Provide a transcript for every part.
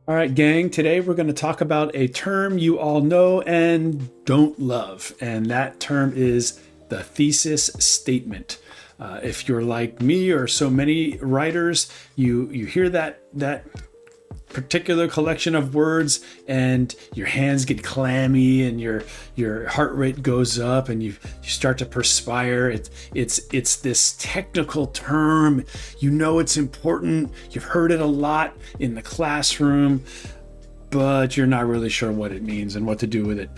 All right, gang, today we're going to talk about a term you all know and don't love, and that term is the thesis statement. If you're like me or so many writers, you hear that particular collection of words and your hands get clammy and your heart rate goes up and you start to perspire. It's this technical term. You know it's important. You've heard it a lot in the classroom, but you're not really sure what it means and what to do with it.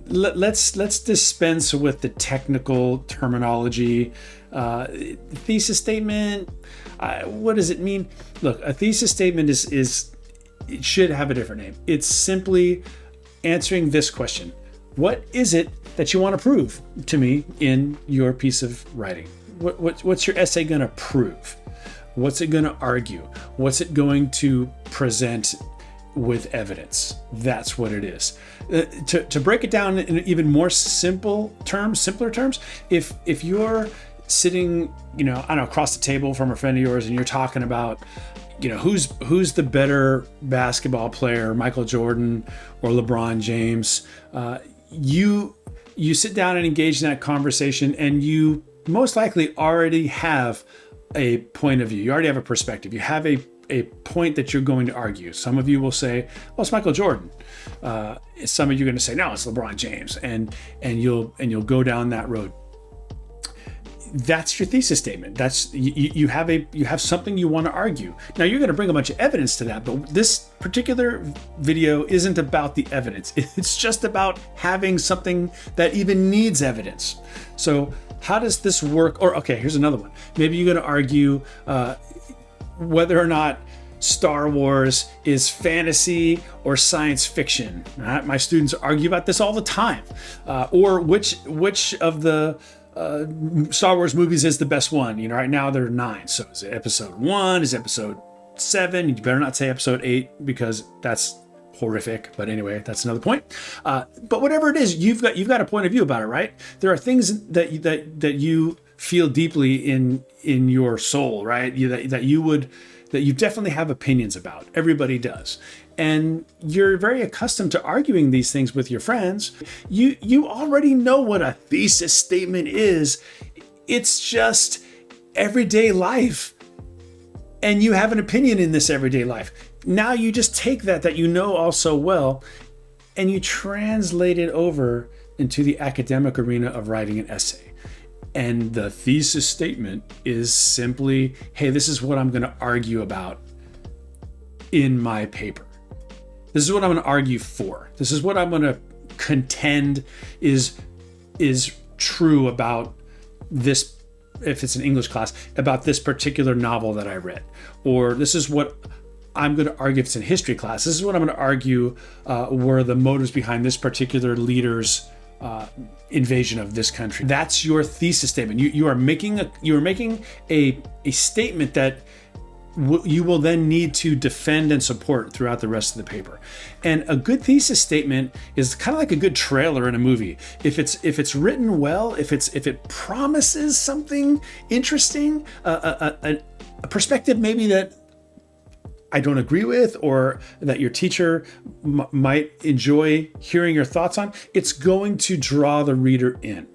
Let's dispense with the technical terminology. Thesis statement, what does it mean? Look, a thesis statement is it should have a different name. It's simply answering this question: what is it that you want to prove to me in your piece of writing? What's your essay going to prove? What's it going to argue? What's it going to present with evidence? That's what it is. To break it down in even more simpler terms, if you're sitting, I don't know, across the table from a friend of yours and you're talking about, who's the better basketball player, Michael Jordan or LeBron James, you sit down and engage in that conversation, and you most likely already have a point of view. You already have a perspective. You have a point that you're going to argue. Some of you will say, well, it's Michael Jordan. Some of you are going to say, no, it's LeBron James. And you'll go down that road. That's your thesis statement. That's you have something you want to argue. Now you're going to bring a bunch of evidence to that, but this particular video isn't about the evidence. It's just about having something that even needs evidence. So how does this work? Or okay, here's another one. Maybe you're going to argue whether or not Star Wars is fantasy or science fiction. My students argue about this all the time. Or which of the Star Wars movies is the best one? Right now there are 9. So is it episode 1? Is it episode 7? You better not say episode 8 because that's horrific. But anyway, that's another point. But whatever it is, you've got a point of view about it, right? There are things that you feel deeply in your soul, right? That you definitely have opinions about. Everybody does. And you're very accustomed to arguing these things with your friends. You already know what a thesis statement is. It's just everyday life. And you have an opinion in this everyday life. Now you just take that you know all so well, and you translate it over into the academic arena of writing an essay. And the thesis statement is simply, hey, this is what I'm going to argue about in my paper. This is what I'm going to argue for. This is what I'm going to contend is true about this, if it's an English class, about this particular novel that I read. Or this is what I'm going to argue if it's in history class. This is what I'm going to argue were the motives behind this particular leader's invasion of this country. That's your thesis statement. You are making a statement that you will then need to defend and support throughout the rest of the paper. And a good thesis statement is kind of like a good trailer in a movie. If it's written well, if it promises something interesting, a perspective maybe that I don't agree with, or that your teacher might enjoy hearing your thoughts on, it's going to draw the reader in.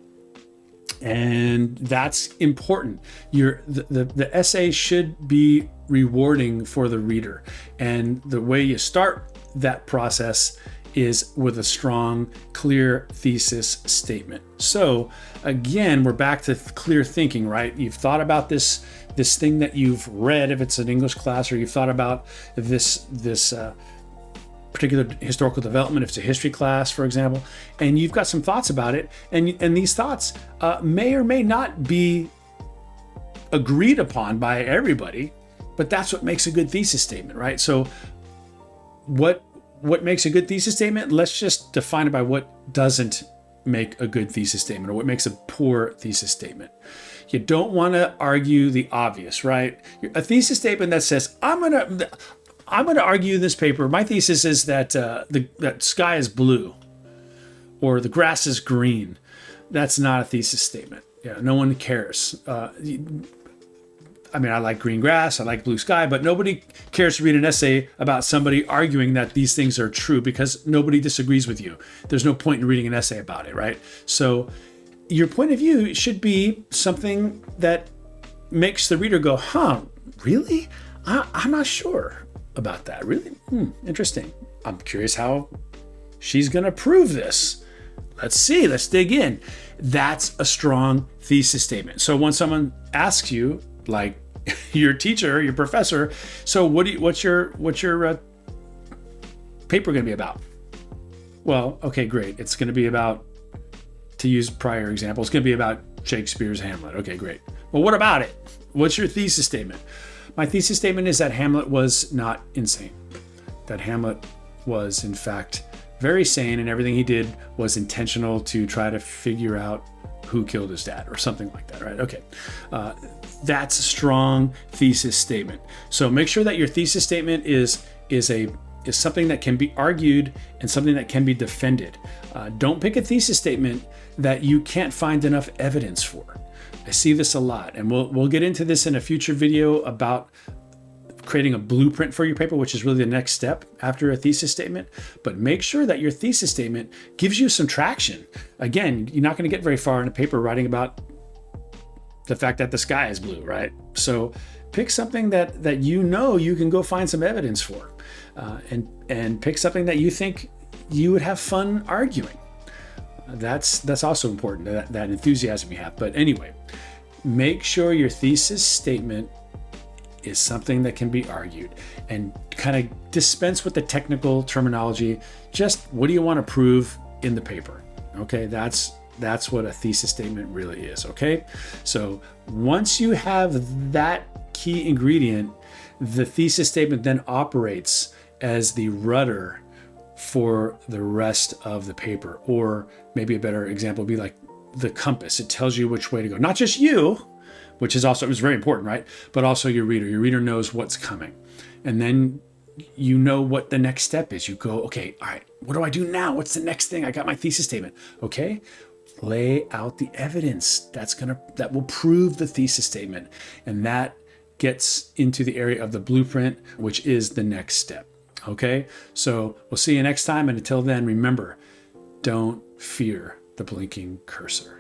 And that's important. The essay should be rewarding for the reader. And the way you start that process is with a strong, clear thesis statement. So again, we're back to clear thinking, right? You've thought about this thing that you've read, if it's an English class, or you've thought about this particular historical development, if it's a history class, for example, and you've got some thoughts about it, and these thoughts may or may not be agreed upon by everybody, but that's what makes a good thesis statement, right? So what makes a good thesis statement? Let's just define it by what doesn't make a good thesis statement, or what makes a poor thesis statement. You don't want to argue the obvious, right? A thesis statement that says, I'm going to argue in this paper, my thesis is that that sky is blue or the grass is green. That's not a thesis statement. Yeah, no one cares. I mean, I like green grass, I like blue sky, but nobody cares to read an essay about somebody arguing that these things are true because nobody disagrees with you. There's no point in reading an essay about it, right? So your point of view should be something that makes the reader go, huh, really? I'm not sure about that. Really? Interesting. I'm curious how she's going to prove this. Let's see. Let's dig in. That's a strong thesis statement. So when someone asks you, like your teacher, your professor, so what's your paper going to be about? Well, okay, great. It's going to be about, to use prior example, it's going to be about Shakespeare's Hamlet. Okay, great. Well, what about it? What's your thesis statement? My thesis statement is that Hamlet was not insane. That Hamlet was, in fact, very sane, and everything he did was intentional to try to figure out who killed his dad or something like that, right? Okay. That's a strong thesis statement. So make sure that your thesis statement is something that can be argued and something that can be defended. Don't pick a thesis statement that you can't find enough evidence for. I see this a lot, and we'll get into this in a future video about creating a blueprint for your paper, which is really the next step after a thesis statement. But make sure that your thesis statement gives you some traction. Again, you're not going to get very far in a paper writing about the fact that the sky is blue, right? So pick something that you know you can go find some evidence for, and pick something that you think you would have fun arguing. That's also important, that enthusiasm you have. But anyway, make sure your thesis statement is something that can be argued, and kind of dispense with the technical terminology. Just what do you want to prove in the paper? Okay, that's what a thesis statement really is. Okay, so once you have that key ingredient, the thesis statement then operates as the rudder for the rest of the paper. Or maybe a better example would be like the compass. It tells you which way to go. Not just you, which is very important, right? But also your reader. Your reader knows what's coming. And then you know what the next step is. You go, okay, all right, what do I do now? What's the next thing? I got my thesis statement. Okay, lay out the evidence that will prove the thesis statement. And that gets into the area of the blueprint, which is the next step. Okay, so we'll see you next time. And until then, remember, don't fear the blinking cursor.